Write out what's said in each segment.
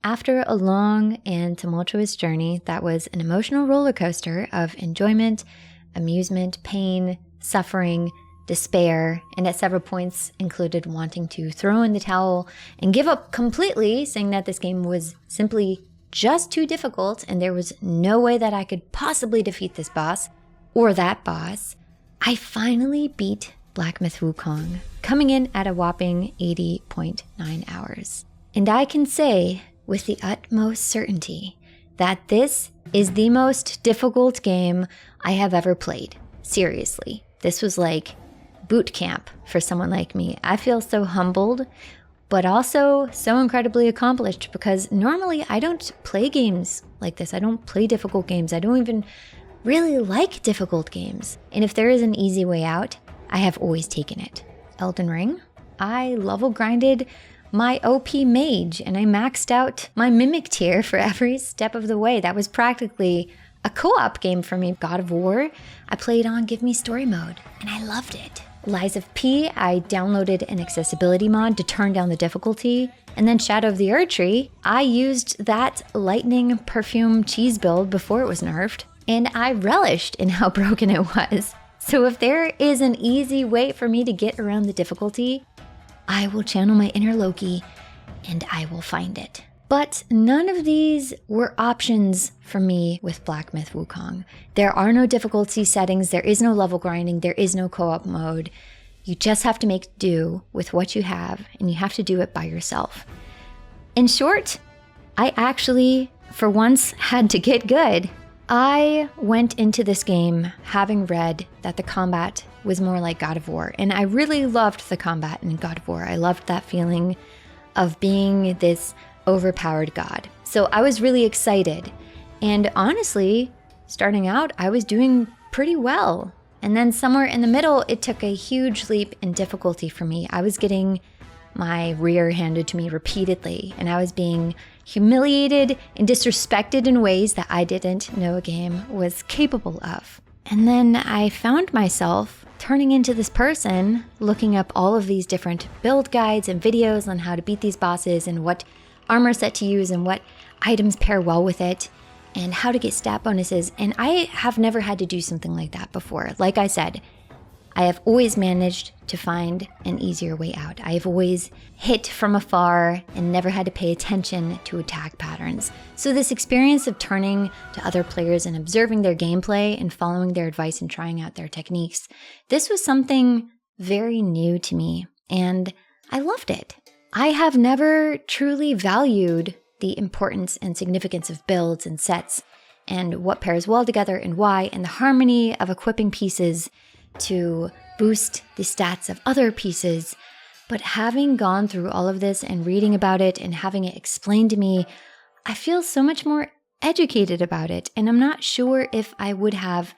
After a long and tumultuous journey that was an emotional roller coaster of enjoyment, amusement, pain, suffering, despair, and at several points included wanting to throw in the towel and give up completely, saying that this game was simply just too difficult and there was no way that I could possibly defeat this boss or that boss, I finally beat Black Myth Wukong, coming in at a whopping 80.9 hours. And I can say with the utmost certainty that this is the most difficult game I have ever played. Seriously, this was like boot camp for someone like me. I feel so humbled, but also so incredibly accomplished because normally I don't play games like this. I don't play difficult games. I don't even really like difficult games. And if there is an easy way out, I have always taken it. Elden Ring, I level grinded my OP mage and I maxed out my mimic tier for every step of the way. That was practically a co-op game for me. God of War, I played on Give Me Story mode and I loved it. Lies of P, I downloaded an accessibility mod to turn down the difficulty. And then Shadow of the Erdtree, I used that lightning perfume cheese build before it was nerfed, and I relished in how broken it was. So if there is an easy way for me to get around the difficulty, I will channel my inner Loki and I will find it. But none of these were options for me with Black Myth Wukong. There are no difficulty settings, there is no level grinding, there is no co-op mode. You just have to make do with what you have, and you have to do it by yourself. In short, I actually, for once, had to get good. I went into this game having read that the combat was more like God of War, and I really loved the combat in God of War. I loved that feeling of being this overpowered god. So I was really excited. And honestly, starting out, I was doing pretty well. And then somewhere in the middle, it took a huge leap in difficulty for me. I was getting my rear handed to me repeatedly, and I was being humiliated and disrespected in ways that I didn't know a game was capable of. And then I found myself turning into this person, looking up all of these different build guides and videos on how to beat these bosses and what armor set to use and what items pair well with it and how to get stat bonuses. And I have never had to do something like that before. Like I said, I have always managed to find an easier way out. I have always hit from afar and never had to pay attention to attack patterns. So this experience of turning to other players and observing their gameplay and following their advice and trying out their techniques, this was something very new to me, and I loved it. I have never truly valued the importance and significance of builds and sets and what pairs well together and why, and the harmony of equipping pieces to boost the stats of other pieces. But having gone through all of this and reading about it and having it explained to me, I feel so much more educated about it. And I'm not sure if I would have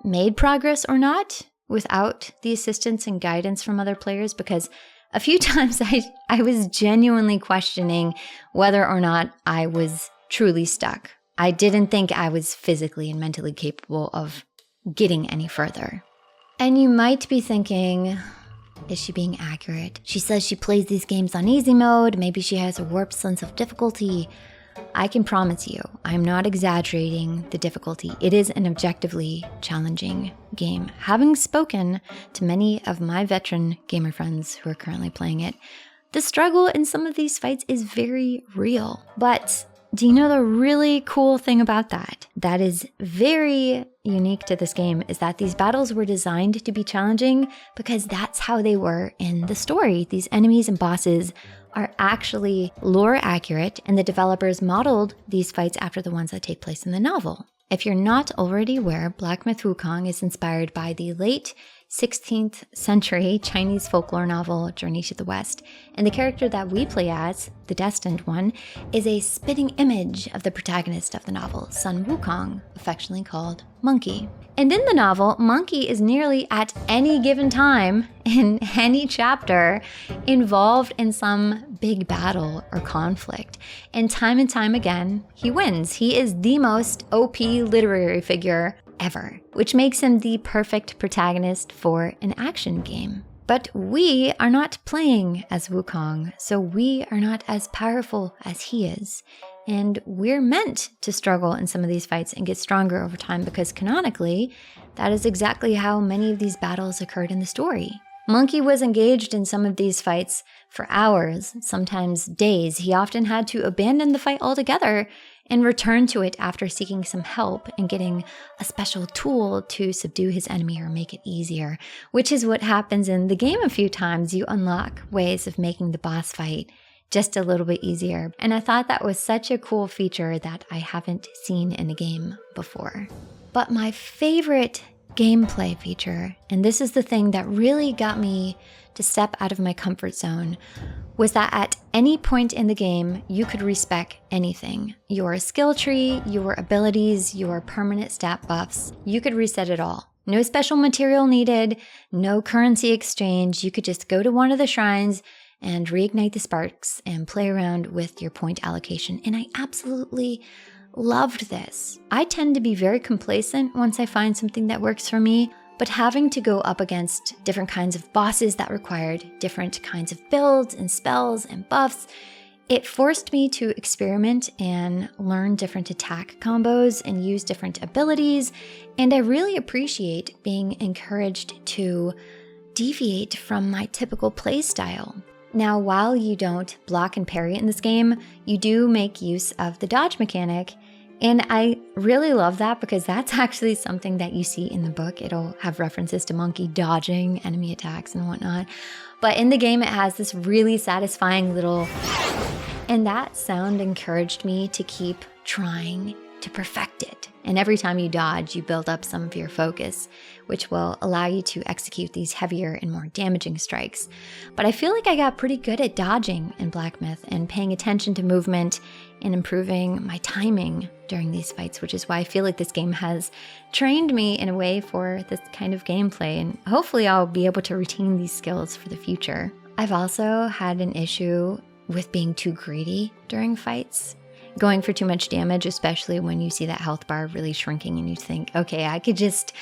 made progress or not without the assistance and guidance from other players, because a few times I was genuinely questioning whether or not I was truly stuck. I didn't think I was physically and mentally capable of getting any further. And you might be thinking, is she being accurate? She says she plays these games on easy mode. Maybe she has a warped sense of difficulty. I can promise you, I'm not exaggerating the difficulty. It is an objectively challenging game. Having spoken to many of my veteran gamer friends who are currently playing it, the struggle in some of these fights is very real. But do you know the really cool thing about that? That is very unique to this game, is that these battles were designed to be challenging because that's how they were in the story. These enemies and bosses are actually lore accurate, and the developers modeled these fights after the ones that take place in the novel. If you're not already aware, Black Myth Wukong is inspired by the late 16th century Chinese folklore novel Journey to the West, and the character that we play as, the Destined One, is a spitting image of the protagonist of the novel, Sun Wukong, affectionately called Monkey. And in the novel, Monkey is nearly at any given time in any chapter involved in some big battle or conflict. And time again, he wins. He is the most OP literary figure ever, which makes him the perfect protagonist for an action game. But we are not playing as Wukong, so we are not as powerful as he is. And we're meant to struggle in some of these fights and get stronger over time because canonically, that is exactly how many of these battles occurred in the story. Monkey was engaged in some of these fights for hours, sometimes days. He often had to abandon the fight altogether and return to it after seeking some help and getting a special tool to subdue his enemy or make it easier, which is what happens in the game a few times. You unlock ways of making the boss fight just a little bit easier. And I thought that was such a cool feature that I haven't seen in a game before. But my favorite gameplay feature, and this is the thing that really got me to step out of my comfort zone, was that at any point in the game, you could respec anything. Your skill tree, your abilities, your permanent stat buffs, you could reset it all. No special material needed, no currency exchange. You could just go to one of the shrines and reignite the sparks and play around with your point allocation. And I absolutely loved this. I tend to be very complacent once I find something that works for me, but having to go up against different kinds of bosses that required different kinds of builds and spells and buffs, it forced me to experiment and learn different attack combos and use different abilities. And I really appreciate being encouraged to deviate from my typical playstyle. Now, while you don't block and parry in this game, you do make use of the dodge mechanic. And I really love that because that's actually something that you see in the book. It'll have references to Monkey dodging enemy attacks and whatnot. But in the game, it has this really satisfying little... And that sound encouraged me to keep trying to perfect it. And every time you dodge, you build up some of your focus, which will allow you to execute these heavier and more damaging strikes. But I feel like I got pretty good at dodging in Black Myth and paying attention to movement and improving my timing during these fights, which is why I feel like this game has trained me in a way for this kind of gameplay. And hopefully I'll be able to retain these skills for the future. I've also had an issue with being too greedy during fights. Going for too much damage, especially when you see that health bar really shrinking and you think, okay, I could just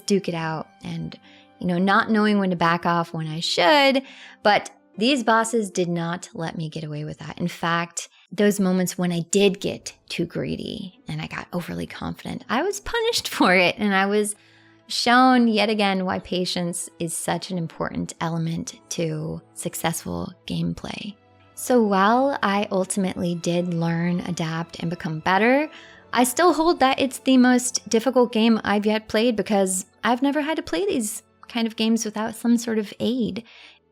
duke it out, and not knowing when to back off when I should. But these bosses did not let me get away with that. In fact, those moments when I did get too greedy and I got overly confident, I was punished for it, and I was shown yet again why patience is such an important element to successful gameplay. So while I ultimately did learn, adapt, and become better, I still hold that it's the most difficult game I've yet played because I've never had to play these kind of games without some sort of aid.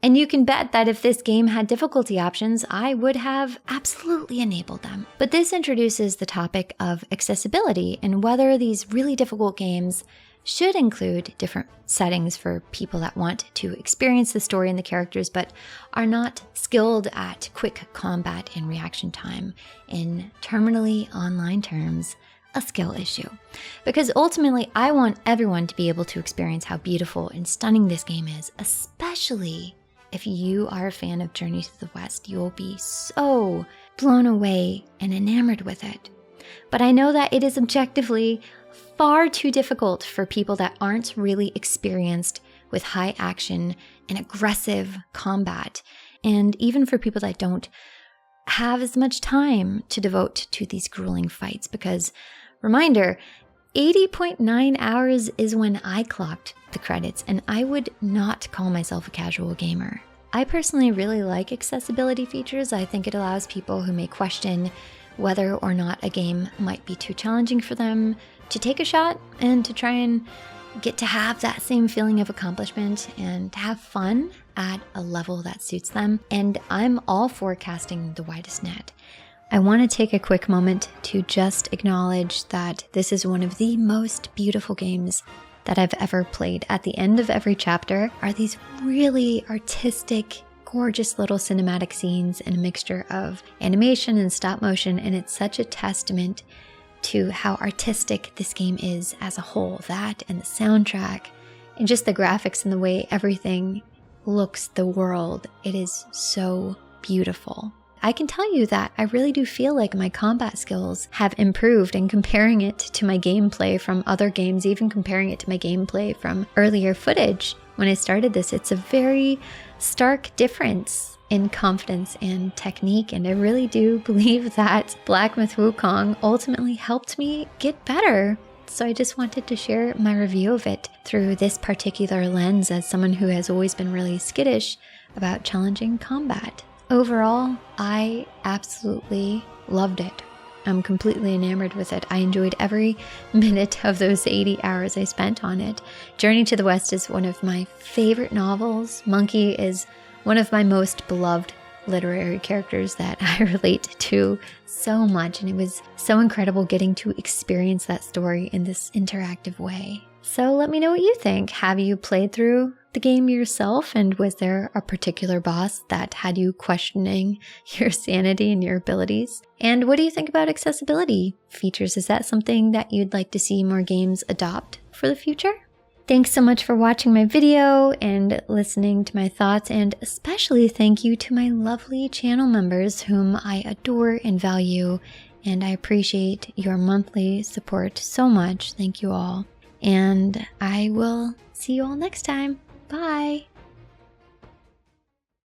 And you can bet that if this game had difficulty options, I would have absolutely enabled them. But this introduces the topic of accessibility and whether these really difficult games should include different settings for people that want to experience the story and the characters, but are not skilled at quick combat and reaction time. In terminally online terms, a skill issue. Because ultimately, I want everyone to be able to experience how beautiful and stunning this game is, especially if you are a fan of Journey to the West. You'll be so blown away and enamored with it. But I know that it is objectively far too difficult for people that aren't really experienced with high action and aggressive combat, and even for people that don't have as much time to devote to these grueling fights. Because, reminder, 80.9 hours is when I clocked the credits, and I would not call myself a casual gamer. I personally really like accessibility features. I think it allows people who may question whether or not a game might be too challenging for them to take a shot and to try and get to have that same feeling of accomplishment and to have fun at a level that suits them. And I'm all for casting the widest net. I want to take a quick moment to just acknowledge that this is one of the most beautiful games that I've ever played. At the end of every chapter are these really artistic, gorgeous little cinematic scenes and a mixture of animation and stop motion, and it's such a testament to how artistic this game is as a whole. That and the soundtrack and just the graphics and the way everything looks, the world, it is so beautiful. I can tell you that I really do feel like my combat skills have improved, and comparing it to my gameplay from other games, even comparing it to my gameplay from earlier footage, when I started this. It's a very stark difference in confidence and technique, and I really do believe that Black Myth Wukong ultimately helped me get better. So I just wanted to share my review of it through this particular lens as someone who has always been really skittish about challenging combat. Overall, I absolutely loved it. I'm completely enamored with it. I enjoyed every minute of those 80 hours I spent on it. Journey to the West is one of my favorite novels. Monkey is one of my most beloved literary characters that I relate to so much, and it was so incredible getting to experience that story in this interactive way. So let me know what you think. Have you played through the game yourself, and was there a particular boss that had you questioning your sanity and your abilities? And what do you think about accessibility features? Is that something that you'd like to see more games adopt for the future? Thanks so much for watching my video and listening to my thoughts, and especially thank you to my lovely channel members whom I adore and value, and I appreciate your monthly support so much. Thank you all, and I will see you all next time. Bye!